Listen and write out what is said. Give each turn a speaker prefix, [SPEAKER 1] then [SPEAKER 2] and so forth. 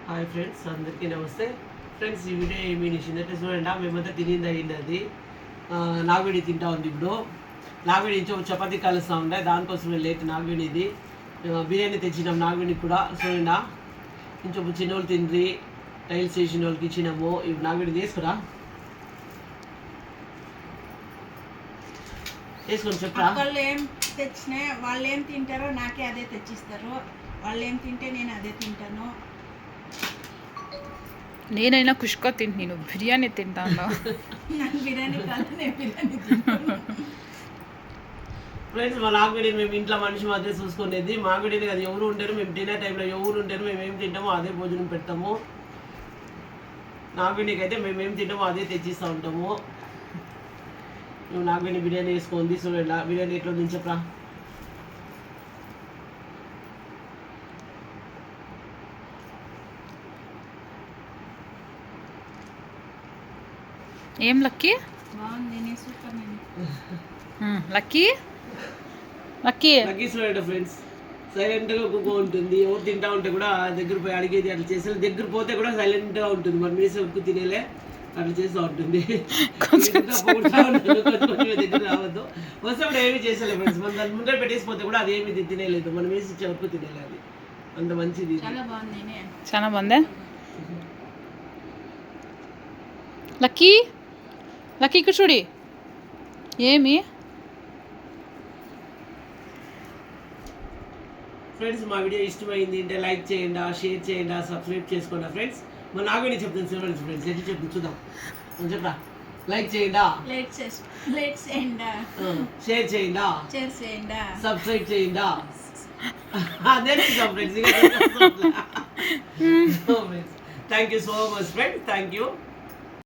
[SPEAKER 1] Hi friends, అందరికీ నమస్తే. Friends, ఈ వీడియో ఏమీ నిషిందంటే చూడండి, మేమంతా తినింది అయింది. అది నాగవేడి తింటా ఉంది. ఇప్పుడు నాగవేడి నుంచి ఒక చపాతీ కలుస్తూ ఉండే, దానికోసమే లేట్. నాగవేడి ఇది బిర్యానీ తెచ్చినాం. నాగవేడికి కూడా చూడండి, ఇంకొక చిన్నోళ్ళు తిండ్రి, టైల్స్ వేసిన వాళ్ళకి ఇచ్చినాము. ఇప్పుడు నాగవేడి తీసుకురా, వేసుకొని చెప్పరా.
[SPEAKER 2] వాళ్ళు ఏం తెచ్చినా వాళ్ళు ఏం తింటారో నాకే అదే తెచ్చిస్తారు. వాళ్ళు ఏం తింటే నేను అదే తింటాను.
[SPEAKER 3] నేనైనా కుష్కా తింటు, నేను బిర్యానీ తింటాను.
[SPEAKER 2] నాకు బిర్యానీ కాదు, నేను బిర్యానీ తింటాను.
[SPEAKER 1] ఫ్రెండ్స్, మా నాగవేడి మేము ఇంట్లో మనిషి మధ్య చూసుకునేది. మాగవేడిని అది ఎవరు ఉంటారు, మేము తినే టైంలో ఎవరు ఉంటారు, మేము ఏం తింటామో అదే భోజనం పెడతాము. నాగవేడికి అయితే మేము ఏం తింటామో అదే తెచ్చిస్తూ ఉంటాము. నువ్వు నాగవేడి బిర్యానీ వేసుకుంది చూడండి. బిర్యానీ ఎట్లా ఉంది చెప్పరా.
[SPEAKER 3] ఏం లక్కీ?
[SPEAKER 2] బాగుంది, నేను సూపర్. నేను
[SPEAKER 3] లక్కీ లక్కీ
[SPEAKER 1] లక్కీ చూడండి ఫ్రెండ్స్, సైలెంట్గా ఒక్కొక్క ఉంటుంది. ఎవరు తింటా ఉంటే కూడా దగ్గర పోయి అడిగేది అట్లా చేసి, దగ్గర పోతే కూడా సైలెంట్గా ఉంటుంది. మనం వేసే ఉక్కు తినేలే అట్లా చేస్తూ ఉంటుంది. కొంచెం దగ్గర రావద్దు. వస్తే కూడా ఏమి చేసేలే ఫ్రెండ్స్. మనం దాని ముందర పెట్టేసి పోతే కూడా అది ఏమి తినేలేదు. మనం వేసి ఇచ్చే ఉక్కు తినేలే. అది అంత మంచిది.
[SPEAKER 2] చాలా బాగుంది.
[SPEAKER 3] చాలా బాగుందా లక్కీ? లక్కీ ఇక్కడ చూడి. ఏమి
[SPEAKER 1] ఫ్రెండ్స్, మా వీడియో ఇష్టమైంది అంటే లైక్ చేయండి, షేర్ చేయండి, సబ్స్క్రైబ్ చేసుకోండి. ఫ్రెండ్స్, మా నాగవేడి చెప్తాను చూడండి. ఫ్రెండ్స్ ఎట్లా చెప్తుంది చూద్దాం. చెప్పరా. లైక్ చేయండి, షేర్ చేయండి, సబ్స్క్రైబ్ చేయండి. అదే friends. Thank you so much friends. Thank you.